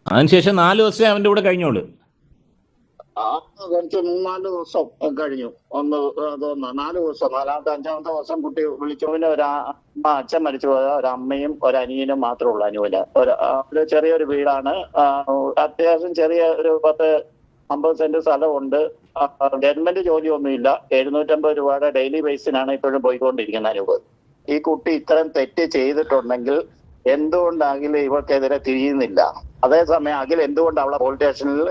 അതിനുശേഷം 4 ദിവസമേ അവന്റെ കൂടെ കഴിഞ്ഞോളൂ. ആ കുറച്ച് 3-4 ദിവസം കഴിഞ്ഞു. അതൊന്ന് 4 ദിവസം, നാലാമത്തെ 5-ാമത്തെ ദിവസം കുട്ടി വിളിച്ചു. പിന്നെ അച്ഛൻ മരിച്ചു പോയ ഒരമ്മയും ഒരനിയനും മാത്രമേ ഉള്ളൂ അനുവിന്. ഒരു ചെറിയൊരു വീടാണ്. അത്യാവശ്യം ചെറിയ ഒരു 10-50 സെന്റ് സ്ഥലമുണ്ട്. ഗവൺമെന്റ് ജോലിയൊന്നുമില്ല. 750 രൂപയുടെ ഡെയിലി ബേസിനാണ് ഇപ്പോഴും പോയിക്കൊണ്ടിരിക്കുന്നത് അനുവ്. ഈ കുട്ടി ഇത്തരം തെറ്റ് ചെയ്തിട്ടുണ്ടെങ്കിൽ എന്തുകൊണ്ട് അഖിൽ ഇവർക്കെതിരെ തിരിയുന്നില്ല? അതേസമയം അഖിൽ എന്തുകൊണ്ട് അവളെ പോലീസ് സ്റ്റേഷനിൽ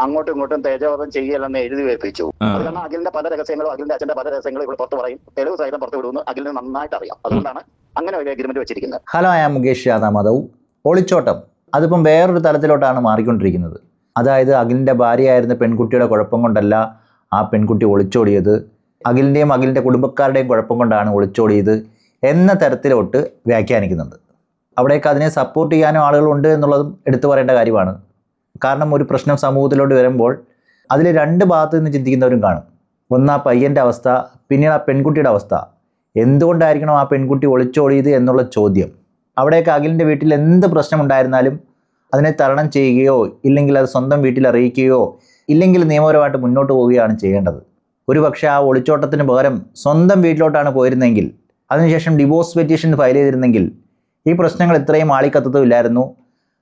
അങ്ങോട്ടും ഇങ്ങോട്ടും തേജോവധം ചെയ്യലെന്ന് എഴുതി വെപ്പിച്ചു? അത് കാരണം അഖിലിന്റെ പല രഹസ്യങ്ങളും, അഖിലിന്റെ അച്ഛന്റെ പല രഹസ്യങ്ങളും ഇവിടെ പുറത്ത് പറയും, തെളിവ് സഹിതം പുറത്തു വിടുമെന്ന് അഖിലിന് നന്നായിട്ട് അറിയാം. അതുകൊണ്ടാണ് അങ്ങനെ ഒരു അഗ്രിമെന്റ് വെച്ചിരിക്കുന്നത്. Hello, I am Mukesh Yadav Madhav. ഒളിച്ചോട്ടം അതിപ്പം വേറൊരു തലത്തിലോട്ടാണ് മാറിക്കൊണ്ടിരിക്കുന്നത്. അതായത് അഖിലിൻ്റെ ഭാര്യയായിരുന്ന പെൺകുട്ടിയുടെ കുഴപ്പം കൊണ്ടല്ല ആ പെൺകുട്ടി ഒളിച്ചോടിയത്, അഖിലിൻ്റെയും അഖിലിൻ്റെ കുടുംബക്കാരുടെയും കുഴപ്പം കൊണ്ടാണ് ഒളിച്ചോടിയത് എന്ന തരത്തിലോട്ട് വ്യാഖ്യാനിക്കുന്നുണ്ട്. അവിടേക്ക് അതിനെ സപ്പോർട്ട് ചെയ്യാനും ആളുകളുണ്ട് എന്നുള്ളതും എടുത്തു പറയേണ്ട കാര്യമാണ്. കാരണം ഒരു പ്രശ്നം സമൂഹത്തിലോട്ട് വരുമ്പോൾ അതിൽ 2 ഭാഗത്തു നിന്ന് ചിന്തിക്കുന്നവരും കാണും. ഒന്ന് ആ പയ്യൻ്റെ അവസ്ഥ, പിന്നീട് ആ പെൺകുട്ടിയുടെ അവസ്ഥ. എന്തുകൊണ്ടായിരിക്കണം ആ പെൺകുട്ടി ഒളിച്ചോടിയത് എന്നുള്ള ചോദ്യം. അവിടേക്ക് അഖിലിൻ്റെ വീട്ടിൽ എന്ത് പ്രശ്നമുണ്ടായിരുന്നാലും അതിനെ തരണം ചെയ്യുകയോ ഇല്ലെങ്കിൽ അത് സ്വന്തം വീട്ടിൽ അറിയിക്കുകയോ ഇല്ലെങ്കിൽ നിയമപരമായിട്ട് മുന്നോട്ട് പോവുകയാണ് ചെയ്യേണ്ടത്. ഒരുപക്ഷെ ആ ഒളിച്ചോട്ടത്തിന് പകരം സ്വന്തം വീട്ടിലോട്ടാണ് പോയിരുന്നെങ്കിൽ, അതിനുശേഷം ഡിവോഴ്സ് പെറ്റീഷൻ ഫയൽ ചെയ്തിരുന്നെങ്കിൽ ഈ പ്രശ്നങ്ങൾ ഇത്രയും ആളിക്കത്തതുമില്ലായിരുന്നു,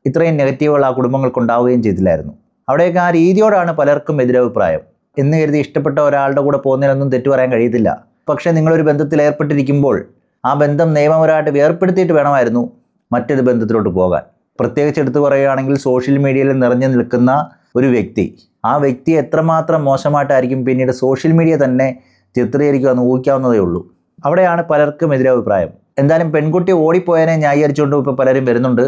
ഇത്രയും നെഗറ്റീവുകൾ ആ കുടുംബങ്ങൾക്കുണ്ടാവുകയും ചെയ്തില്ലായിരുന്നു. അവിടെയൊക്കെ ആ രീതിയോടാണ് പലർക്കും എതിരഭിപ്രായം. എന്ന് കരുതി ഇഷ്ടപ്പെട്ട ഒരാളുടെ കൂടെ പോകുന്നതിനൊന്നും തെറ്റു പറയാൻ കഴിയത്തില്ല. പക്ഷേ നിങ്ങളൊരു ബന്ധത്തിൽ ഏർപ്പെട്ടിരിക്കുമ്പോൾ ആ ബന്ധം നിയമപരമായിട്ട് വേർപ്പെടുത്തിയിട്ട് വേണമായിരുന്നു മറ്റൊരു ബന്ധത്തിലോട്ട് പോകാൻ. പ്രത്യേകിച്ച് എടുത്തു പറയുകയാണെങ്കിൽ സോഷ്യൽ മീഡിയയിൽ നിറഞ്ഞു നിൽക്കുന്ന ഒരു വ്യക്തി, ആ വ്യക്തിയെ എത്രമാത്രം മോശമായിട്ടായിരിക്കും പിന്നീട് സോഷ്യൽ മീഡിയ തന്നെ ചിത്രീകരിക്കുക എന്ന് ഊഹിക്കാവുന്നതേ ഉള്ളൂ. അവിടെയാണ് പലർക്കും എതിരഭിപ്രായം. എന്തായാലും പെൺകുട്ടി ഓടിപ്പോയതിനെ ന്യായീകരിച്ചുകൊണ്ട് ഇപ്പോൾ പലരും വരുന്നുണ്ട്.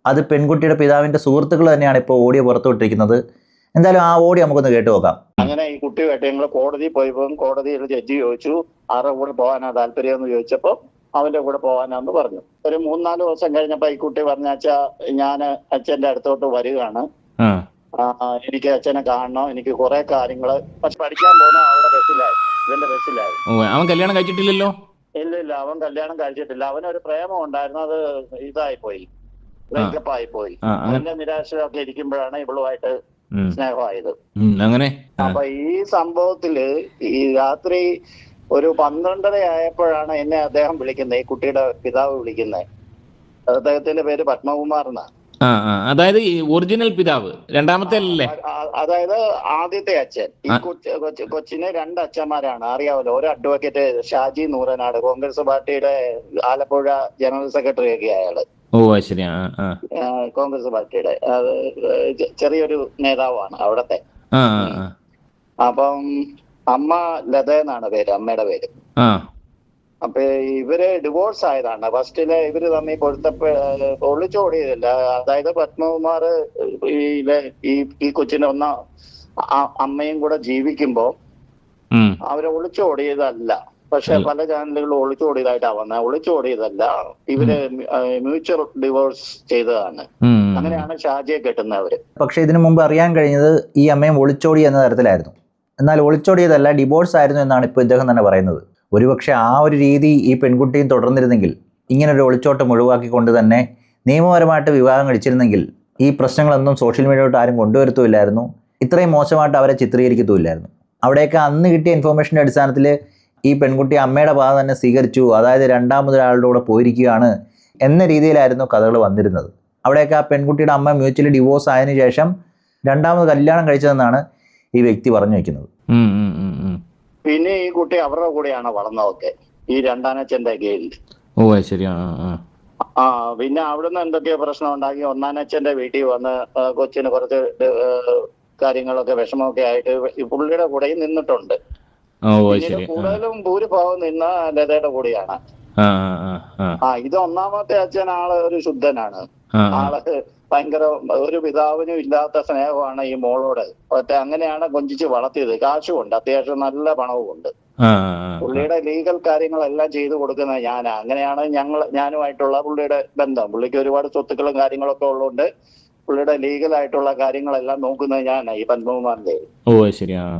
അത് പെൺകുട്ടിയുടെ പിതാവിൻ്റെ സുഹൃത്തുക്കൾ തന്നെയാണ് ഇപ്പോൾ ഓഡിയോ പുറത്തുവിട്ടിരിക്കുന്നത്. എന്തായാലും ആ ഓഡിയോ നമുക്കൊന്ന് കേട്ടു നോക്കാം. അങ്ങനെ ഈ കുട്ടിയുമായിട്ട് ഞങ്ങൾ കോടതിയിൽ പോയപ്പോൾ കോടതിയിൽ ജഡ്ജി ചോദിച്ചു ആരുടെ കൂടെ പോകാനാ താല്പര്യം എന്ന് ചോദിച്ചപ്പോൾ അവന്റെ കൂടെ പോകാനാന്ന് പറഞ്ഞു. ഒരു 3-4 ദിവസം കഴിഞ്ഞപ്പോ ഈ കുട്ടി പറഞ്ഞാച്ചാ ഞാൻ അച്ഛന്റെ അടുത്തോട്ട് വരികയാണ്, എനിക്ക് അച്ഛനെ കാണണം, എനിക്ക് കുറെ കാര്യങ്ങള്. പക്ഷെ പഠിക്കാൻ പോകുന്ന അവരുടെ ബസ്സിലായിരുന്നു, ഇവന്റെ ബസ്സിലായിരുന്നു. അവൻ കല്യാണം കഴിച്ചിട്ടില്ലല്ലോ? ഇല്ല, അവൻ കല്യാണം കഴിച്ചിട്ടില്ല. അവനൊരു പ്രേമം ഉണ്ടായിരുന്നു, അത് ഇതായിപ്പോയി, ബ്രേക്കപ്പ് ആയിപ്പോയി. അവന്റെ നിരാശയൊക്കെ ഇരിക്കുമ്പോഴാണ് ഇവളുമായിട്ട് സ്നേഹമായത്. അങ്ങനെ അപ്പൊ ഈ സംഭവത്തില് ഈ രാത്രി ഒരു 12:30 ആയപ്പോഴാണ് എന്നെ അദ്ദേഹം വിളിക്കുന്നത്, ഈ കുട്ടിയുടെ പിതാവ് വിളിക്കുന്നത്. അദ്ദേഹത്തിന്റെ പേര് പത്മകുമാർ എന്നാണ്. അതായത് ഒറിജിനൽ പിതാവ്, രണ്ടാമത്തെ അല്ലേ? അതായത് ആദ്യത്തെ അച്ഛൻ. ഈ കൊച്ചിന് 2 അച്ഛന്മാരാണ്, അറിയാമല്ലോ. ഒരു അഡ്വക്കേറ്റ് ഷാജി നൂറനാട്, കോൺഗ്രസ് പാർട്ടിയുടെ ആലപ്പുഴ ജനറൽ സെക്രട്ടറി ഒക്കെ അയാള്. ശരി. കോൺഗ്രസ് പാർട്ടിയുടെ ചെറിയൊരു നേതാവാണ് അവിടത്തെ. അപ്പം അമ്മ ലത എന്നാണ് പേര്, അമ്മയുടെ പേര്. അപ്പൊ ഇവര് ഡിവോഴ്സ് ആയതാണ്. ഫസ്റ്റില് ഇവര് തമ്മിൽ ഒളിച്ചോടിയതല്ല. അതായത് പത്മകുമാർ ഈ കൊച്ചിന്റെ അമ്മയും കൂടെ ജീവിക്കുമ്പോ അവരെ ഒളിച്ചോടിയതല്ല. പക്ഷെ പല ചാനലുകളും ഒളിച്ചോടിയതായിട്ടാ വന്നത്. ഒളിച്ചോടിയതല്ല, ഇവര് മ്യൂച്വൽ ഡിവോഴ്സ് ചെയ്തതാണ്. അങ്ങനെയാണ് ഷാജിയെ കെട്ടുന്നവര്. പക്ഷെ ഇതിനു മുമ്പ് അറിയാൻ കഴിഞ്ഞത് ഈ അമ്മയും ഒളിച്ചോടി എന്ന തരത്തിലായിരുന്നു. എന്നാൽ ഒളിച്ചോടിയതല്ല, ഡിവോഴ്സ് ആയിരുന്നു എന്നാണ് ഇപ്പോൾ ഇദ്ദേഹം തന്നെ പറയുന്നത്. ഒരുപക്ഷെ ആ ഒരു രീതി ഈ പെൺകുട്ടിയും തുടർന്നിരുന്നെങ്കിൽ, ഇങ്ങനൊരു ഒളിച്ചോട്ടം ഒഴിവാക്കിക്കൊണ്ട് തന്നെ നിയമപരമായിട്ട് വിവാഹം കഴിച്ചിരുന്നെങ്കിൽ ഈ പ്രശ്നങ്ങളൊന്നും സോഷ്യൽ മീഡിയയിലോട്ട് ആരും കൊണ്ടുവരുത്തുമില്ലായിരുന്നു, ഇത്രയും മോശമായിട്ട് അവരെ ചിത്രീകരിക്കത്തുമില്ലായിരുന്നു. അവിടെയൊക്കെ അന്ന് കിട്ടിയ ഇൻഫർമേഷൻ്റെ അടിസ്ഥാനത്തിൽ ഈ പെൺകുട്ടി അമ്മയുടെ ഭാഗം തന്നെ സ്വീകരിച്ചു, അതായത് രണ്ടാമതൊരാളുടെ കൂടെ പോയിരിക്കുകയാണ് എന്ന രീതിയിലായിരുന്നു കഥകൾ വന്നിരുന്നത്. അവിടെയൊക്കെ ആ പെൺകുട്ടിയുടെ അമ്മ മ്യൂച്വലി ഡിവോഴ്സ് ആയതിനു ശേഷം രണ്ടാമത് കല്യാണം കഴിച്ചതെന്നാണ് ഈ വ്യക്തി പറഞ്ഞു വയ്ക്കുന്നത്. പിന്നെ ഈ കുട്ടി അവരുടെ കൂടെയാണ് വളർന്നതൊക്കെ, ഈ രണ്ടാനച്ഛന്റെ കീഴിൽ. പിന്നെ അവിടുന്ന് എന്തൊക്കെയോ പ്രശ്നം ഉണ്ടാക്കി ഒന്നാനച്ഛന്റെ വീട്ടിൽ വന്ന് കൊച്ചിന് കുറച്ച് കാര്യങ്ങളൊക്കെ വിഷമമൊക്കെ ആയിട്ട് പുള്ളിയുടെ കൂടെയും നിന്നിട്ടുണ്ട്. കൂടുതലും ഭൂരിഭാഗം നിന്ന ലതയുടെ കൂടെയാണ്. ഇത് ഒന്നാമത്തെ അച്ഛൻ ആള് ഒരു ശുദ്ധനാണ്. ആള് ഭയങ്കര ഒരു പിതാവിനും ഇല്ലാത്ത സ്നേഹമാണ് ഈ മോളോട്. അങ്ങനെയാണ് കൊഞ്ചിച്ച് വളർത്തിയത്. കാശുമുണ്ട്, അത്യാവശ്യം നല്ല പണവുമുണ്ട്. പുള്ളിയുടെ ലീഗൽ കാര്യങ്ങളെല്ലാം ചെയ്തു കൊടുക്കുന്നത് ഞാനാ. അങ്ങനെയാണ് ഞാനുമായിട്ടുള്ള പുള്ളിയുടെ ബന്ധം. പുള്ളിക്ക് ഒരുപാട് സ്വത്തുക്കളും കാര്യങ്ങളൊക്കെ ഉള്ളതുകൊണ്ട് പുള്ളിയുടെ ലീഗലായിട്ടുള്ള കാര്യങ്ങളെല്ലാം നോക്കുന്നത് ഞാനാ, ഈ പത്മകുമാറിന്റെ.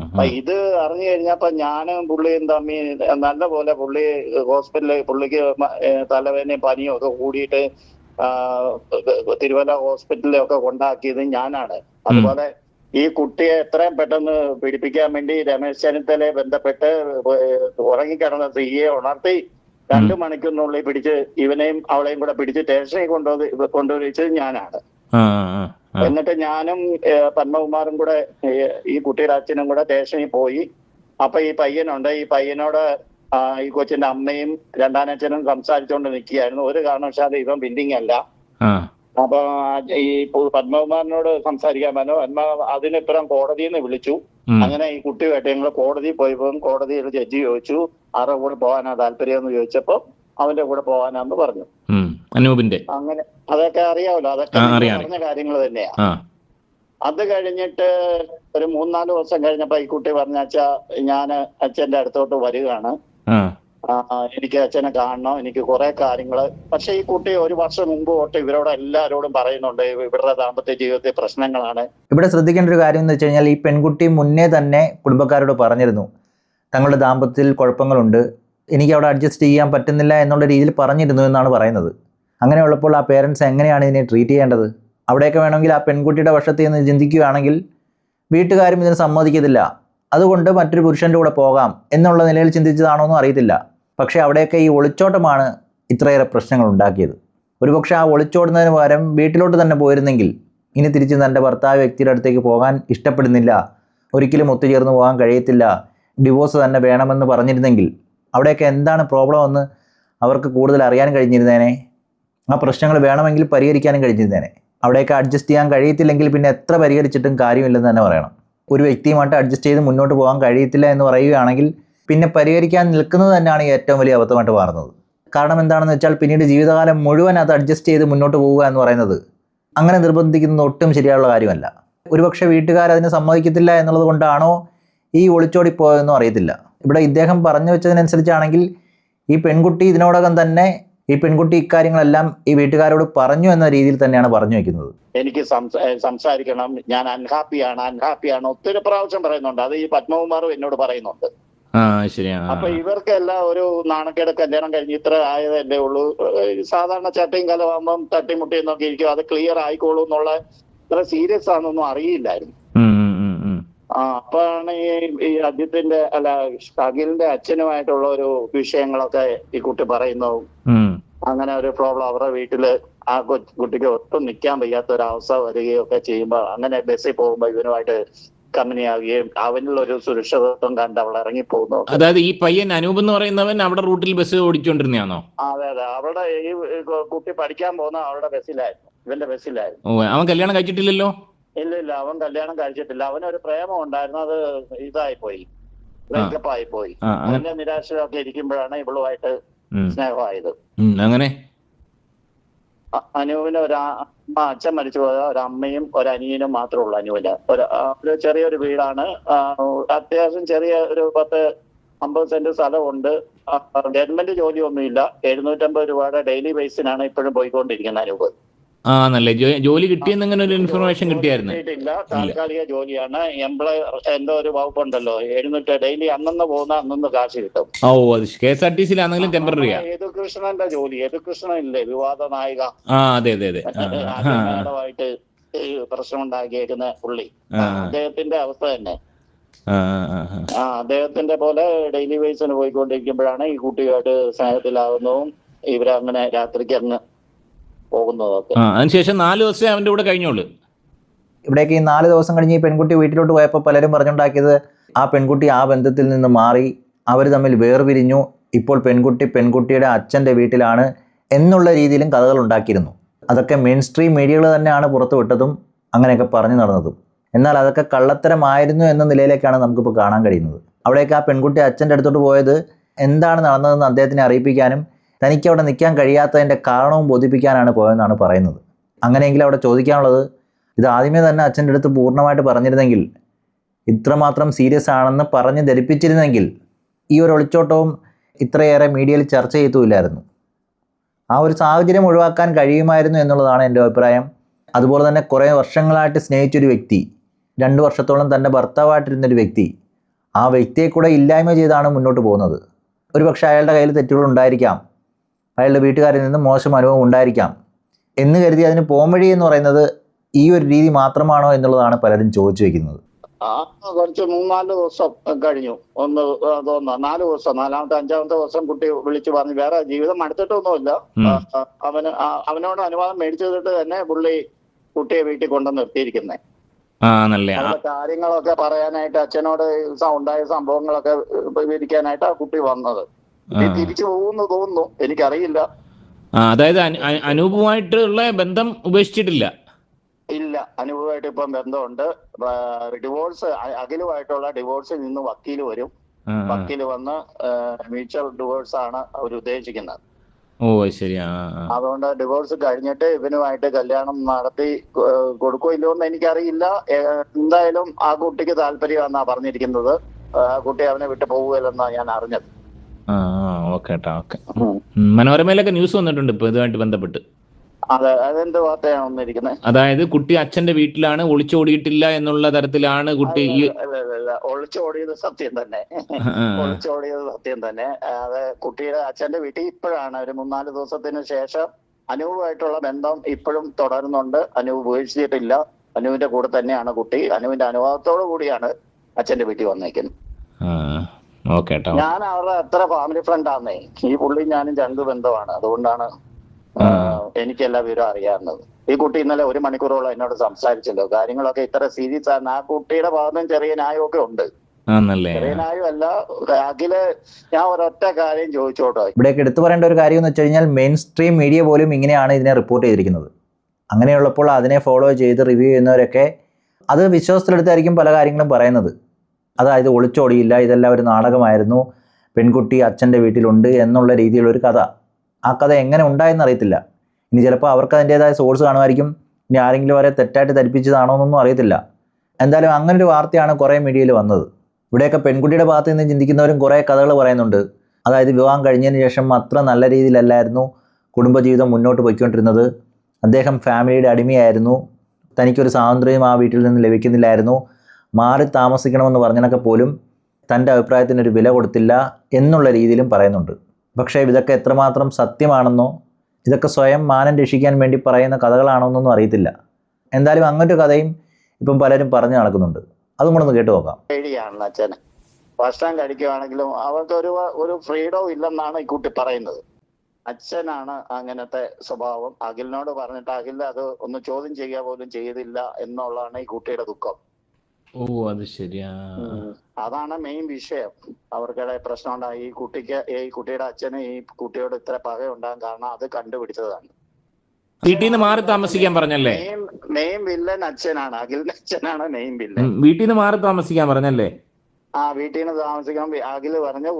അപ്പൊ ഇത് അറിഞ്ഞു കഴിഞ്ഞപ്പോ ഞാനും പുള്ളിയും തമ്മിൽ നല്ല പോലെ പുള്ളി ഹോസ്പിറ്റലിൽ പുള്ളിക്ക് തലവേദനയും പനിയും ഒക്കെ കൂടിയിട്ട് തിരുവല്ല ഹോസ്പിറ്റലിലൊക്കെ കൊണ്ടാക്കിയത് ഞാനാണ്. അതുപോലെ ഈ കുട്ടിയെ എത്രയും പെട്ടെന്ന് പിടിപ്പിക്കാൻ വേണ്ടി രമേശ് ചെന്നിത്തലയെ ബന്ധപ്പെട്ട് ഉറങ്ങിക്കിടന്ന സ്ത്രീയെ ഉണർത്തി 2 മണിക്കൂറിനുള്ളിൽ പിടിച്ച് ഇവനെയും അവളെയും കൂടെ പിടിച്ച് സ്റ്റേഷനിൽ കൊണ്ടുവരിച്ചത് ഞാനാണ്. എന്നിട്ട് ഞാനും പത്മകുമാറും കൂടെ ഈ കുട്ടിയുടെ അച്ഛനും കൂടെ സ്റ്റേഷനിൽ പോയി. അപ്പൊ ഈ പയ്യനുണ്ട്, ഈ പയ്യനോട് ഈ കൊച്ചിന്റെ അമ്മയും രണ്ടാനച്ഛനും സംസാരിച്ചുകൊണ്ട് നിൽക്കുകയായിരുന്നു. ഒരു കാരണവശാലും ഇവൻ ബിൽഡിംഗ് അല്ല. അപ്പൊ ഈ പത്മകുമാറിനോട് സംസാരിക്കാൻ പറഞ്ഞു. അതിനിപ്പുറം കോടതിയിൽ നിന്ന് വിളിച്ചു. അങ്ങനെ ഈ കുട്ടിയുമായിട്ട് ഞങ്ങൾ കോടതിയിൽ പോയപ്പോൾ കോടതിയിൽ ജഡ്ജി ചോദിച്ചു ആരുടെ കൂടെ പോകാനാ താല്പര്യം എന്ന് ചോദിച്ചപ്പോ അവന്റെ കൂടെ പോകാനാന്ന് പറഞ്ഞു. അനൂപിന്റെ അങ്ങനെ അതൊക്കെ അറിയാമല്ലോ, അതൊക്കെ പറഞ്ഞ കാര്യങ്ങൾ തന്നെയാ. അത് കഴിഞ്ഞിട്ട് ഒരു 3-4 ദിവസം കഴിഞ്ഞപ്പോ ഈ കുട്ടി പറഞ്ഞാച്ചാ ഞാൻ അച്ഛന്റെ അടുത്തോട്ട് വരികയാണ്, എനിക്ക് അച്ഛനെ കാണണം, എനിക്ക് കുറെ കാര്യങ്ങള്. പക്ഷെ ഈ കുട്ടി 1 വർഷം മുമ്പ് തൊട്ട് ഇവരോട് എല്ലാവരോടും പറയുന്നുണ്ട് ഇവരുടെ ദാമ്പത്യ ജീവിതത്തിൽ പ്രശ്നങ്ങളാണ്. ഇവിടെ ശ്രദ്ധിക്കേണ്ട ഒരു കാര്യം എന്ന് വെച്ച് കഴിഞ്ഞാൽ ഈ പെൺകുട്ടി മുന്നേ തന്നെ കുടുംബക്കാരോട് പറഞ്ഞിരുന്നു തങ്ങളുടെ ദാമ്പത്യത്തിൽ കുഴപ്പങ്ങളുണ്ട്, എനിക്ക് അവിടെ അഡ്ജസ്റ്റ് ചെയ്യാൻ പറ്റുന്നില്ല എന്നുള്ള രീതിയിൽ പറഞ്ഞിരുന്നു എന്നാണ് പറയുന്നത്. അങ്ങനെയുള്ളപ്പോൾ ആ പേരൻസ് എങ്ങനെയാണ് ഇതിനെ ട്രീറ്റ് ചെയ്യേണ്ടത്? അവിടെയൊക്കെ വേണമെങ്കിൽ ആ പെൺകുട്ടിയുടെ വശത്തിൽ നിന്ന് ചിന്തിക്കുകയാണെങ്കിൽ വീട്ടുകാരും ഇതിന് സമ്മതിക്കത്തില്ല, അതുകൊണ്ട് മറ്റൊരു പുരുഷൻ്റെ കൂടെ പോകാം എന്നുള്ള നിലയിൽ ചിന്തിച്ചതാണോ എന്നും അറിയത്തില്ല. പക്ഷേ അവിടെയൊക്കെ ഈ ഒളിച്ചോട്ടമാണ് ഇത്രയേറെ പ്രശ്നങ്ങൾ ഉണ്ടാക്കിയത്. ഒരുപക്ഷെ ആ ഒളിച്ചോടുന്നതിന് പകരം വീട്ടിലോട്ട് തന്നെ പോയിരുന്നെങ്കിൽ ഇനി തിരിച്ച് തൻ്റെ ഭർത്താവ് വ്യക്തിയുടെ അടുത്തേക്ക് പോകാൻ ഇഷ്ടപ്പെടുന്നില്ല, ഒരിക്കലും ഒത്തുചേർന്ന് പോകാൻ കഴിയത്തില്ല, ഡിവോഴ്സ് തന്നെ വേണമെന്ന് പറഞ്ഞിരുന്നെങ്കിൽ അവിടെയൊക്കെ എന്താണ് പ്രോബ്ലം എന്ന് അവർക്ക് കൂടുതൽ അറിയാൻ കഴിഞ്ഞിരുന്നേനെ. ആ പ്രശ്നങ്ങൾ വേണമെങ്കിൽ പരിഹരിക്കാനും കഴിഞ്ഞിരുന്നേനെ. അവിടെയൊക്കെ അഡ്ജസ്റ്റ് ചെയ്യാൻ കഴിയത്തില്ലെങ്കിൽ പിന്നെ എത്ര പരിഹരിച്ചിട്ടും കാര്യമില്ലെന്ന് തന്നെ പറയണം. ഒരു വ്യക്തിയുമായിട്ട് അഡ്ജസ്റ്റ് ചെയ്ത് മുന്നോട്ട് പോകാൻ കഴിയത്തില്ല എന്ന് പറയുകയാണെങ്കിൽ പിന്നെ പരിഹരിക്കാൻ നിൽക്കുന്നത് തന്നെയാണ് ഏറ്റവും വലിയ അബദ്ധമായിട്ട് മാറുന്നത്. കാരണം എന്താണെന്ന് വെച്ചാൽ പിന്നീട് ജീവിതകാലം മുഴുവൻ അത് അഡ്ജസ്റ്റ് ചെയ്ത് മുന്നോട്ട് പോവുക എന്ന് പറയുന്നത് അങ്ങനെ നിർബന്ധിക്കുന്നത് ഒട്ടും ശരിയായുള്ള കാര്യമല്ല. ഒരുപക്ഷെ വീട്ടുകാരതിന് സമ്മതിക്കത്തില്ല എന്നുള്ളത് കൊണ്ടാണോ ഈ ഒളിച്ചോടിപ്പോയതെന്നും അറിയത്തില്ല. ഇവിടെ ഇദ്ദേഹം പറഞ്ഞു വെച്ചതിനനുസരിച്ചാണെങ്കിൽ ഈ പെൺകുട്ടി ഇതിനോടകം തന്നെ ഈ പെൺകുട്ടി ഇക്കാര്യങ്ങളെല്ലാം ഈ വീട്ടുകാരോട് പറഞ്ഞു എന്ന രീതിയിൽ തന്നെയാണ് പറഞ്ഞു വെക്കുന്നത്. എനിക്ക് സംസാരിക്കണം, ഞാൻ അൺഹാപ്പിയാണ് ഒത്തിരി പ്രാവശ്യം പറയുന്നുണ്ട്. അത് ഈ പത്മകുമാറും എന്നോട് പറയുന്നുണ്ട്. അപ്പൊ ഇവർക്കെല്ലാം ഒരു നാണക്കേട്, കല്യാണം കഴിഞ്ഞ് ഇത്ര ആയതല്ലേ ഉള്ളൂ, സാധാരണ ചട്ടയും കലമാകുമ്പം തട്ടിമുട്ടിയും നോക്കി ഇരിക്കും, അത് ക്ലിയർ ആയിക്കോളൂ എന്നുള്ള ഇത്ര സീരിയസ് ആണെന്നൊന്നും അറിയില്ലായിരുന്നു. അപ്പോഴാണ് ഈ അജിത്തിന്റെ അഖിലിന്റെ അച്ഛനുമായിട്ടുള്ള ഒരു വിഷയങ്ങളൊക്കെ ഈ കുട്ടി പറയുന്നു. അങ്ങനെ ഒരു പ്രോബ്ലം അവരുടെ വീട്ടില് ആ കുട്ടിക്ക് ഒട്ടും നിൽക്കാൻ വയ്യാത്ത ഒരു അവസ്ഥ വരികയും ഒക്കെ ചെയ്യുമ്പോ അങ്ങനെ ബസ്സിൽ പോകുമ്പോ ഇവനുമായിട്ട് കമ്പനിയാവുകയും അവനുള്ള ഒരു സുരക്ഷിതത്വം കണ്ട് അവൾ ഇറങ്ങിപ്പോകുന്നു. അതായത് ഈ പയ്യൻ അനൂപ് എന്ന് പറയുന്നവൻ അവിടെ റൂട്ടിൽ ബസ് ഓടിച്ചോണ്ടിരുന്നാണോ? അതെ അതെ, അവിടെ ഈ കുട്ടി പഠിക്കാൻ പോകുന്ന അവളുടെ ബസ്സിലായിരുന്നു, ഇവന്റെ ബസ്സിലായിരുന്നു. അവൻ കല്യാണം കഴിച്ചിട്ടില്ലല്ലോ? ഇല്ല, അവൻ കല്യാണം കഴിച്ചിട്ടില്ല. അവനൊരു പ്രേമം ഉണ്ടായിരുന്നു, അത് ഇതായിപ്പോയി, ബ്രേക്കപ്പ് ആയിപ്പോയി. അവന്റെ നിരാശയൊക്കെ ഇരിക്കുമ്പോഴാണ് ഇവളുമായിട്ട് സ്നേഹമായത്. അങ്ങനെ അനൂപിന് അച്ഛൻ മരിച്ചു പോയ ഒരമ്മയും ഒരനിയനും മാത്രമേ ഉള്ളൂ. അനൂപിന് ഒരു ചെറിയൊരു വീടാണ്, അത്യാവശ്യം ചെറിയ ഒരു 10-50 സെന്റ് സ്ഥലമുണ്ട്. ഗവൺമെന്റ് ജോലിയൊന്നുമില്ല. 750 രൂപയുടെ ഡെയിലി ബേസിനാണ് ഇപ്പോഴും പോയിക്കൊണ്ടിരിക്കുന്നത് അനൂപ്. നല്ല ജോലി കിട്ടിയെന്നങ്ങനെ ഒരു ഇൻഫർമേഷൻ കിട്ടിയായിരുന്നു? താൽക്കാലിക ജോലിയാണ്. എംപ്ലോയർ എന്തോ ഒരു വകുപ്പുണ്ടല്ലോ, 700 ഡെയിലി അന്നന്ന് പോകുന്ന അന്നന്ന് കാശ് കിട്ടും. KSRTC-യിലാണെങ്കിലും ടെമ്പററിയാ. യദുകൃഷ്ണന്റെ ജോലി, യദുകൃഷ്ണൻ ഇല്ലേ വിവാദ നായിക, അതെ മേഡമായിട്ട് പ്രശ്നം ഉണ്ടാക്കിയേക്കുന്ന പുള്ളി, അദ്ദേഹത്തിന്റെ അവസ്ഥ തന്നെ. അദ്ദേഹത്തിന്റെ പോലെ ഡെയിലി ബേസിന് പോയിക്കൊണ്ടിരിക്കുമ്പോഴാണ് ഈ കുട്ടിയായിട്ട് സ്നേഹത്തിലാവുന്നതും ഇവരങ്ങനെ രാത്രിക്ക് അങ്ങ് പോകുന്നതൊക്കെ. അതിനുശേഷം 4 ദിവസം അവന്റെ കൂടെ കഴിഞ്ഞോളൂ. ഇവിടേക്ക് ഈ 4 ദിവസം കഴിഞ്ഞ് ഈ പെൺകുട്ടി വീട്ടിലോട്ട് പോയപ്പോൾ പലരും പറഞ്ഞുണ്ടാക്കിയത് ആ പെൺകുട്ടി ആ ബന്ധത്തിൽ നിന്ന് മാറി, അവർ തമ്മിൽ വേർപിരിഞ്ഞു, ഇപ്പോൾ പെൺകുട്ടിയുടെ അച്ഛൻ്റെ വീട്ടിലാണ് എന്നുള്ള രീതിയിലും കഥകൾ ഉണ്ടാക്കിയിരുന്നു. അതൊക്കെ മെയിൻ സ്ട്രീം മീഡിയകൾ തന്നെയാണ് പുറത്തു വിട്ടതും അങ്ങനെയൊക്കെ പറഞ്ഞു നടന്നതും. എന്നാൽ അതൊക്കെ കള്ളത്തരമായിരുന്നു എന്ന നിലയിലേക്കാണ് നമുക്കിപ്പോൾ കാണാൻ കഴിയുന്നത്. അവിടേക്ക് ആ പെൺകുട്ടി അച്ഛൻ്റെ അടുത്തോട്ട് പോയത് എന്താണ് നടന്നതെന്ന് അദ്ദേഹത്തിനെ അറിയിപ്പിക്കാനും തനിക്ക് അവിടെ നിൽക്കാൻ കഴിയാത്തതിൻ്റെ കാരണവും ബോധിപ്പിക്കാനാണ് പോയതെന്നാണ് പറയുന്നത്. അങ്ങനെയെങ്കിൽ അവിടെ ചോദിക്കാനുള്ളത്, ഇത് ആദ്യമേ തന്നെ അച്ഛൻ്റെ അടുത്ത് പൂർണ്ണമായിട്ട് പറഞ്ഞിരുന്നെങ്കിൽ, ഇത്രമാത്രം സീരിയസ് ആണെന്ന് പറഞ്ഞ് ധരിപ്പിച്ചിരുന്നെങ്കിൽ ഈ ഒരു ഒളിച്ചോട്ടവും ഇത്രയേറെ മീഡിയയിൽ ചർച്ച ചെയ്തുമില്ലായിരുന്നു. ആ ഒരു സാഹചര്യം ഒഴിവാക്കാൻ കഴിയുമായിരുന്നു എന്നുള്ളതാണ് എൻ്റെ അഭിപ്രായം. അതുപോലെ തന്നെ കുറേ വർഷങ്ങളായിട്ട് സ്നേഹിച്ചൊരു വ്യക്തി, 2 വർഷത്തോളം തൻ്റെ ഭർത്താവായിട്ടിരുന്നൊരു വ്യക്തി, ആ വ്യക്തിയെ കൂടെ ഇല്ലായ്മ ചെയ്താണ് മുന്നോട്ട് പോകുന്നത്. ഒരുപക്ഷെ അയാളുടെ കയ്യിൽ തെറ്റുകൾ ഉണ്ടായിരിക്കാം, അയാളുടെ വീട്ടുകാരിൽ നിന്ന് മോശം അനുഭവം ഉണ്ടായിരിക്കാം. എന്ന് കരുതി അതിന് പോംവഴി എന്ന് പറയുന്നത് ഈ ഒരു രീതി മാത്രമാണോ എന്നുള്ളതാണ് പലരും ചോദിച്ചു വെക്കുന്നത്. കുറച്ച് 3-4 ദിവസം കഴിഞ്ഞു, ഒന്ന് തോന്നുന്നു 4 ദിവസം, 4-ാമത്തെ 5-ാമത്തെ ദിവസം കുട്ടി വിളിച്ചു പറഞ്ഞു വേറെ ജീവിതം അടുത്തിട്ടൊന്നുമില്ല. അവനോട് അനുവാദം മേടിച്ചിട്ട് തന്നെ പുള്ളി കുട്ടിയെ വീട്ടിൽ കൊണ്ടു നിർത്തിയിരിക്കുന്നേ. കാര്യങ്ങളൊക്കെ പറയാനായിട്ട് അച്ഛനോട് ഉണ്ടായ സംഭവങ്ങളൊക്കെ വിവരിക്കാനായിട്ട് ആ കുട്ടി വന്നത്. തിരിച്ചു പോകുന്നു തോന്നുന്നു, എനിക്കറിയില്ല. അതായത് അനൂപുമായിട്ടുള്ള ബന്ധം ഉപേക്ഷിച്ചിട്ടില്ല? ഇല്ല, അനൂപുമായിട്ട് ഇപ്പം ബന്ധമുണ്ട്. ഡിവോഴ്സ്, അഖിലുമായിട്ടുള്ള ഡിവോഴ്സിൽ നിന്ന് വക്കീല് വരും. വക്കീല് വന്ന് മ്യൂച്വൽ ഡിവോഴ്സ് ആണ് അവർ ഉദ്ദേശിക്കുന്നത്. ശരി. അതുകൊണ്ട് ഡിവോഴ്സ് കഴിഞ്ഞിട്ട് ഇവനുമായിട്ട് കല്യാണം നടത്തി കൊടുക്കോ ഇല്ലോ എന്ന് എനിക്കറിയില്ല. എന്തായാലും ആ കുട്ടിക്ക് താല്പര്യമാണെന്നാ പറഞ്ഞിരിക്കുന്നത്. ആ കുട്ടി അവനെ വിട്ട് പോവുകയില്ലെന്നാണ് ഞാൻ അറിഞ്ഞത്. മനോരമയിലൊക്കെ ന്യൂസ് വന്നിട്ടുണ്ട് ഇപ്പൊ ഇതുമായിട്ട് ബന്ധപ്പെട്ട്. അതെ, അതെന്ത് വാർത്തയാണ് വന്നിരിക്കുന്നത്? അതായത് കുട്ടി അച്ഛന്റെ വീട്ടിലാണ്, ഒളിച്ചോടിയിട്ടില്ല എന്നുള്ള തരത്തിലാണ് കുട്ടി. ഒളിച്ചോടിയത് സത്യം തന്നെ, ഒളിച്ചോടിയത് സത്യം തന്നെ. അത് കുട്ടിയുടെ അച്ഛന്റെ വീട്ടിൽ ഇപ്പോഴാണ് ഒരു 3-4 ദിവസത്തിന് ശേഷം അനൂപുമായിട്ടുള്ള ബന്ധം ഇപ്പോഴും തുടരുന്നുണ്ട്. അനൂപ് ഉപേക്ഷിച്ചിട്ടില്ല. അനൂപിന്റെ കൂടെ തന്നെയാണ് കുട്ടി. അനൂപിന്റെ അനുവാദത്തോടു കൂടിയാണ് അച്ഛന്റെ വീട്ടിൽ വന്നേക്കുന്നത്. ഞാൻ അവരുടെ അത്ര ഫാമിലി ഫ്രണ്ട് ആന്നേ. ഈ പുള്ളി ഞാനും ചങ്ക് ബന്ധമാണ്. അതുകൊണ്ടാണ് എനിക്കെല്ലാ വിവരം അറിയാവുന്നത്. ഈ കുട്ടി ഇന്നലെ 1 മണിക്കൂറോളം എന്നോട് സംസാരിച്ചല്ലോ. കാര്യങ്ങളൊക്കെ ഇത്ര സീരിയസ് ആണ്. ആ കുട്ടിയുടെ ഭാഗത്തും ചെറിയ ന്യായമൊക്കെ ഉണ്ട്. ചെറിയ ന്യായമല്ല. അഖില്, ഞാൻ ഒരൊറ്റ കാര്യം ചോദിച്ചോട്ടോ. ഇവിടേക്ക് എടുത്തു പറയേണ്ട ഒരു കാര്യം എന്ന് വെച്ച് കഴിഞ്ഞാൽ മെയിൻ സ്ട്രീം മീഡിയ പോലും ഇങ്ങനെയാണ് ഇതിനെ റിപ്പോർട്ട് ചെയ്തിരിക്കുന്നത്. അങ്ങനെയുള്ളപ്പോൾ അതിനെ ഫോളോ ചെയ്ത് റിവ്യൂ ചെയ്യുന്നവരൊക്കെ അത് വിശ്വാസത്തിലെടുത്തായിരിക്കും പല കാര്യങ്ങളും പറയുന്നത്. അതായത് ഒളിച്ചോടിയില്ല, ഇതെല്ലാം ഒരു നാടകമായിരുന്നു, പെൺകുട്ടി അച്ഛൻ്റെ വീട്ടിലുണ്ട് എന്നുള്ള രീതിയിലൊരു കഥ. ആ കഥ എങ്ങനെ ഉണ്ടായെന്ന് അറിയത്തില്ല. ഇനി ചിലപ്പോൾ അവർക്ക് അതിൻ്റേതായ സോഴ്സ് കാണുമായിരിക്കും. ഇനി ആരെങ്കിലും അവരെ തെറ്റായിട്ട് ധരിപ്പിച്ചതാണോ എന്നൊന്നും അറിയത്തില്ല. എന്തായാലും അങ്ങനൊരു വാർത്തയാണ് കുറേ മീഡിയയിൽ വന്നത്. ഇവിടെയൊക്കെ പെൺകുട്ടിയുടെ ഭാഗത്ത് നിന്ന് ചിന്തിക്കുന്നവരും കുറേ കഥകൾ പറയുന്നുണ്ട്. അതായത് വിവാഹം കഴിഞ്ഞതിന് ശേഷം അത്ര നല്ല രീതിയിലല്ലായിരുന്നു കുടുംബജീവിതം മുന്നോട്ട് പോയിക്കൊണ്ടിരുന്നത്. അദ്ദേഹം ഫാമിലിയുടെ അടിമയായിരുന്നു. തനിക്കൊരു സ്വാതന്ത്ര്യം ആ വീട്ടിൽ നിന്ന് ലഭിക്കുന്നില്ലായിരുന്നു. മാറി താമസിക്കണമെന്ന് പറഞ്ഞതിനൊക്കെ പോലും തൻ്റെ അഭിപ്രായത്തിനൊരു വില കൊടുത്തില്ല എന്നുള്ള രീതിയിലും പറയുന്നുണ്ട്. പക്ഷേ ഇതൊക്കെ എത്രമാത്രം സത്യമാണെന്നോ ഇതൊക്കെ സ്വയം മാനം രക്ഷിക്കാൻ വേണ്ടി പറയുന്ന കഥകളാണോ എന്നൊന്നും അറിയത്തില്ല. എന്തായാലും അങ്ങനൊരു കഥയും ഇപ്പം പലരും പറഞ്ഞു നടക്കുന്നുണ്ട്. അതും കൂടെ ഒന്ന് കേട്ടു നോക്കാം. പേടിയാണ് അച്ഛന്. ഭക്ഷണം കഴിക്കുകയാണെങ്കിലും അവർക്ക് ഒരു ഫ്രീഡം ഇല്ലെന്നാണ് ഈ കുട്ടി പറയുന്നത്. അച്ഛനാണ് അങ്ങനത്തെ സ്വഭാവം. അഖിലിനോട് പറഞ്ഞിട്ട് അഖിൽ അത് ഒന്ന് ചോദ്യം ചെയ്യുക പോലും ചെയ്തില്ല എന്നുള്ളതാണ് ഈ കുട്ടിയുടെ ദുഃഖം. അത് ശരിയാ. അതാണ് മെയിൻ വിഷയം. അവർക്കിടെ പ്രശ്നം ഉണ്ടായി. ഈ കുട്ടിയുടെ അച്ഛന് ഈ കുട്ടിയോട് ഇത്ര പക ഉണ്ടാകാൻ കാരണം അത് കണ്ടുപിടിച്ചതാണ്. വീട്ടിൽ നിന്ന് മാറി താമസിക്കാൻ പറഞ്ഞല്ലേ? മെയിൻ വില്ലൻ അച്ഛനാണ്, അഖിലിന്റെ അച്ഛനാണ് മെയിൻ വില്ലൻ. വീട്ടിൽ നിന്ന് മാറി താമസിക്കാൻ പറഞ്ഞല്ലേ? വീട്ടിൽ നിന്ന് താമസിക്കാൻ അഖില് പറഞ്ഞു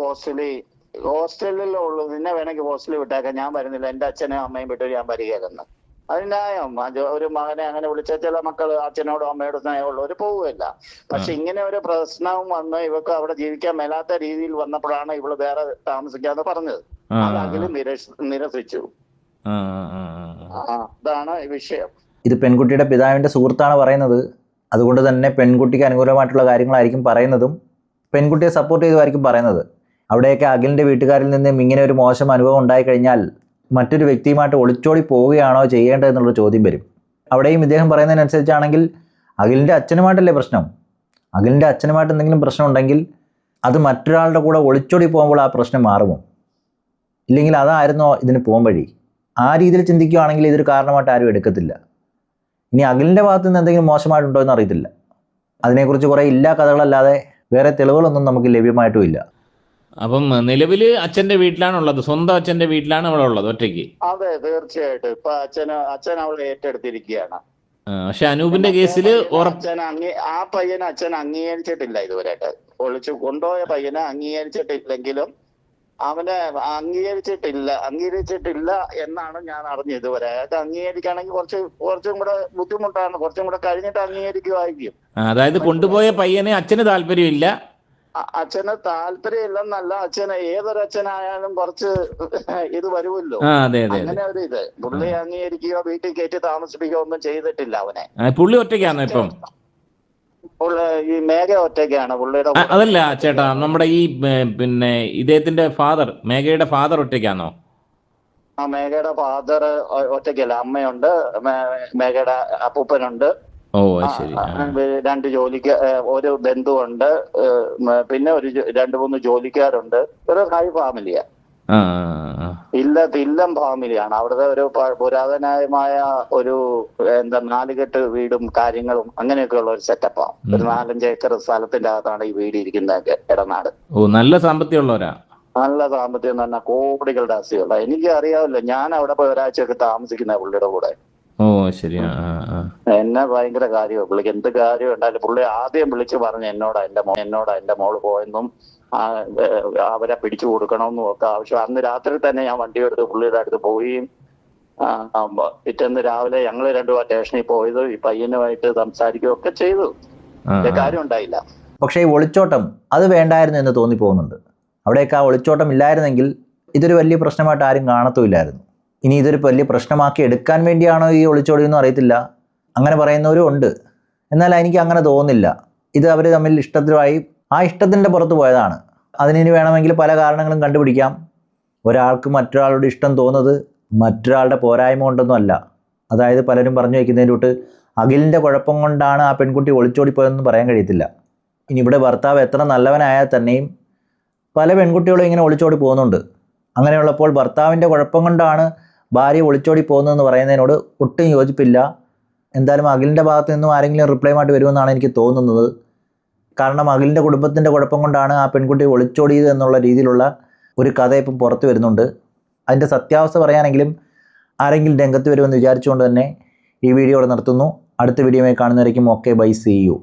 ഹോസ്റ്റലിലുള്ളൂ, നിന്നെ വേണമെങ്കിൽ ഹോസ്റ്റലിൽ വിട്ടേക്കാം, ഞാൻ വരുന്നില്ല, എന്റെ അച്ഛനും അമ്മയും വിട്ടു ഞാൻ വരികയെന്ന്. അത് ന്യായം. ഒരു മകനെ അങ്ങനെ വിളിച്ച ചില മക്കൾ അച്ഛനോടും അമ്മയോടും സ്നേഹമുള്ളവർ പോവുകയില്ല. പക്ഷെ ഇങ്ങനെ ഒരു പ്രശ്നവും വന്ന് ഇവർക്ക് അവിടെ ജീവിക്കാൻ മേലാത്ത രീതിയിൽ വന്നപ്പോഴാണ് ഇവള് വേറെ താമസിക്കാന്ന് പറഞ്ഞത്. അത് അഖില് നിരസിച്ചു. അതാണ് വിഷയം. ഇത് പെൺകുട്ടിയുടെ പിതാവിൻ്റെ സുഹൃത്താണ് പറയുന്നത്. അതുകൊണ്ട് തന്നെ പെൺകുട്ടിക്ക് അനുകൂലമായിട്ടുള്ള കാര്യങ്ങളായിരിക്കും പറയുന്നതും പെൺകുട്ടിയെ സപ്പോർട്ട് ചെയ്തുമായിരിക്കും പറയുന്നത്. അവിടെയൊക്കെ അഖിലിൻ്റെ വീട്ടുകാരിൽ നിന്നും ഇങ്ങനെ ഒരു മോശം അനുഭവം ഉണ്ടായിക്കഴിഞ്ഞാൽ മറ്റൊരു വ്യക്തിയുമായിട്ട് ഒളിച്ചോടി പോവുകയാണോ ചെയ്യേണ്ടതെന്നുള്ള ചോദ്യം വരും. അവിടെയും ഇദ്ദേഹം പറയുന്നതിനനുസരിച്ചാണെങ്കിൽ അഖിലിൻ്റെ അച്ഛനുമായിട്ടല്ലേ പ്രശ്നം. അഖിലിൻ്റെ അച്ഛനുമായിട്ട് എന്തെങ്കിലും പ്രശ്നം ഉണ്ടെങ്കിൽ അത് മറ്റൊരാളുടെ കൂടെ ഒളിച്ചോടി പോകുമ്പോൾ ആ പ്രശ്നം മാറുമോ? ഇല്ലെങ്കിൽ അതായിരുന്നോ ഇതിന് പോകാൻ വഴി? ആ രീതിയിൽ ചിന്തിക്കുകയാണെങ്കിൽ ഇതൊരു കാരണമായിട്ട് ആരും എടുക്കത്തില്ല. ഇനി അഖിലിൻ്റെ ഭാഗത്തു നിന്ന് എന്തെങ്കിലും മോശമായിട്ടുണ്ടോ എന്ന് അറിയത്തില്ല. അതിനെക്കുറിച്ച് കുറേ ഇല്ലാ കഥകളല്ലാതെ വേറെ തെളിവുകളൊന്നും നമുക്ക് ലഭ്യമായിട്ടുമില്ല. അപ്പം നിലവില് അച്ഛന്റെ വീട്ടിലാണുള്ളത്, സ്വന്തം അച്ഛന്റെ വീട്ടിലാണ് അവളെ ഉള്ളത് ഒറ്റയ്ക്ക്. അതെ, തീർച്ചയായിട്ടും. ഇപ്പൊ അച്ഛൻ അവളെ ഏറ്റെടുത്തിരിക്കുകയാണ്. പക്ഷെ അനൂപിന്റെ കേസില് ആ പയ്യനെ അച്ഛൻ അംഗീകരിച്ചിട്ടില്ല ഇതുവരെയായിട്ട്. ഒളിച്ചു കൊണ്ടുപോയ പയ്യനെ അംഗീകരിച്ചിട്ടില്ലെങ്കിലും അവനെ അംഗീകരിച്ചിട്ടില്ല എന്നാണ് ഞാൻ അറിഞ്ഞത് ഇതുവരെ. അയാൾക്ക് അംഗീകരിക്കുകയാണെങ്കിൽ കുറച്ചും കൂടെ ബുദ്ധിമുട്ടാണ്. കുറച്ചും കൂടെ കഴിഞ്ഞിട്ട് അംഗീകരിക്കുമായിരിക്കും. അതായത് കൊണ്ടുപോയ പയ്യനെ അച്ഛന് താല്പര്യമില്ല. അച്ഛന് താല്പര്യമില്ലെന്നല്ല, അച്ഛന് ഏതൊരു അച്ഛനായാലും കുറച്ച് ഇത് വരുമല്ലോ. അങ്ങനെ ഒരു ഇത് പുള്ളി അംഗീകരിക്കുകയോ വീട്ടിൽ കയറ്റി താമസിപ്പിക്കുകയോ ഒന്നും ചെയ്തിട്ടില്ല അവനെ. പുള്ളി ഒറ്റയ്ക്കാണോ ഇപ്പം? ഈ മേഘ ഒറ്റയ്ക്കാണ് പുള്ളിയുടെ. അതല്ല ചേട്ടാ, നമ്മുടെ ഈ പിന്നെ ഇദ്ദേഹത്തിന്റെ ഫാദർ, മേഘയുടെ ഫാദർ ഒറ്റയ്ക്കാണോ? മേഘയുടെ ഫാദർ ഒറ്റയ്ക്കല്ല, അമ്മയുണ്ട്, മേഘയുടെ അപ്പൂപ്പനുണ്ട്, ഓ ശരി. 2 ജോലിക്ക് ഒരു ബന്ധുവുണ്ട്, പിന്നെ 2-3 ജോലിക്കാരുണ്ട്. ഒരു ഹൈ ഫാമിലിയാ. ഇല്ലം ഫാമിലിയാണ്. അവിടുത്തെ ഒരു പുരാതനമായ ഒരു 4 കെട്ട് വീടും കാര്യങ്ങളും അങ്ങനെയൊക്കെയുള്ള ഒരു സെറ്റപ്പാണ്. ഒരു 4-5 ഏക്കർ സ്ഥലത്തിന്റെ അകത്താണ് ഈ വീട് ഇരിക്കുന്നത്. ഇടനാട്. ഓ, നല്ല സാമ്പത്തികമുള്ളവരാ. നല്ല സാമ്പത്തികം എന്ന് പറഞ്ഞാൽ കോടികളുടെ ആസ്തിയുള്ള. എനിക്ക് അറിയാമല്ലോ, ഞാൻ അവിടെ പോയി ഒരാഴ്ചയൊക്കെ താമസിക്കുന്ന പുള്ളിയുടെ കൂടെ. ഓ ശരി. എന്നെ ഭയങ്കര കാര്യമാണ് പുള്ളിക്ക്. എന്ത് കാര്യം ഉണ്ടായാലും പുള്ളി ആദ്യം വിളിച്ച് പറഞ്ഞ് എന്നോടാ എന്റെ മോള് പോയെന്നും അവരെ പിടിച്ചു കൊടുക്കണമെന്നും ഒക്കെ ആവശ്യം. അന്ന് രാത്രി തന്നെ ഞാൻ വണ്ടി എടുത്ത് പുള്ളിയുടെ അടുത്ത് പോവുകയും പിറ്റേന്ന് രാവിലെ ഞങ്ങൾ 2 സ്റ്റേഷനിൽ പോയത് ഈ പയ്യനുമായിട്ട് സംസാരിക്കുകയും ഒക്കെ ചെയ്തു. കാര്യം ഉണ്ടായില്ല. പക്ഷേ ഈ ഒളിച്ചോട്ടം അത് വേണ്ടായിരുന്നു എന്ന് തോന്നിപ്പോകുന്നുണ്ട്. അവിടെയൊക്കെ ആ ഒളിച്ചോട്ടം ഇല്ലായിരുന്നെങ്കിൽ ഇതൊരു വലിയ പ്രശ്നമായിട്ട് ആരും കാണത്തുമില്ലായിരുന്നു. ഇനി ഇതൊരു വലിയ പ്രശ്നമാക്കി എടുക്കാൻ വേണ്ടിയാണോ ഈ ഒളിച്ചോടിയെന്നും അറിയത്തില്ല. അങ്ങനെ പറയുന്നവരും ഉണ്ട്. എന്നാൽ എനിക്ക് അങ്ങനെ തോന്നുന്നില്ല. ഇത് അവർ തമ്മിൽ ഇഷ്ടത്തിലുമായി ആ ഇഷ്ടത്തിൻ്റെ പുറത്ത് പോയതാണ്. അതിനി വേണമെങ്കിൽ പല കാരണങ്ങളും കണ്ടുപിടിക്കാം. ഒരാൾക്ക് മറ്റൊരാളുടെ ഇഷ്ടം തോന്നുന്നത് മറ്റൊരാളുടെ പോരായ്മ കൊണ്ടൊന്നും അല്ല. അതായത് പലരും പറഞ്ഞു വയ്ക്കുന്നതിൻ്റെ തൊട്ട് അഖിലിൻ്റെ കുഴപ്പം കൊണ്ടാണ് ആ പെൺകുട്ടി ഒളിച്ചോടിപ്പോയതെന്ന് പറയാൻ കഴിയത്തില്ല. ഇനി ഇവിടെ ഭർത്താവ് എത്ര നല്ലവനായാൽ തന്നെയും പല പെൺകുട്ടികളും ഇങ്ങനെ ഒളിച്ചോടി പോകുന്നുണ്ട്. അങ്ങനെയുള്ളപ്പോൾ ഭർത്താവിൻ്റെ കുഴപ്പം കൊണ്ടാണ് ഭാര്യ ഒളിച്ചോടി പോകുന്നതെന്ന് പറയുന്നതിനോട് ഒട്ടും യോജിപ്പില്ല. എന്തായാലും അഖിലിൻ്റെ ഭാഗത്ത് നിന്നും ആരെങ്കിലും റിപ്ലൈമായിട്ട് വരുമെന്നാണ് എനിക്ക് തോന്നുന്നത്. കാരണം അഖിലിൻ്റെ കുടുംബത്തിൻ്റെ കുഴപ്പം കൊണ്ടാണ് ആ പെൺകുട്ടി ഒളിച്ചോടിയത് എന്നുള്ള രീതിയിലുള്ള ഒരു കഥ ഇപ്പം പുറത്ത് വരുന്നുണ്ട്. അതിൻ്റെ സത്യാവസ്ഥ പറയാനെങ്കിലും ആരെങ്കിലും രംഗത്ത് വരുമെന്ന് വിചാരിച്ചുകൊണ്ട് തന്നെ ഈ വീഡിയോ ഇവിടെ നിർത്തുന്നു. അടുത്ത വീഡിയോയിൽ കാണുന്നവരേക്കും ഓക്കെ, ബൈ, സീ യു.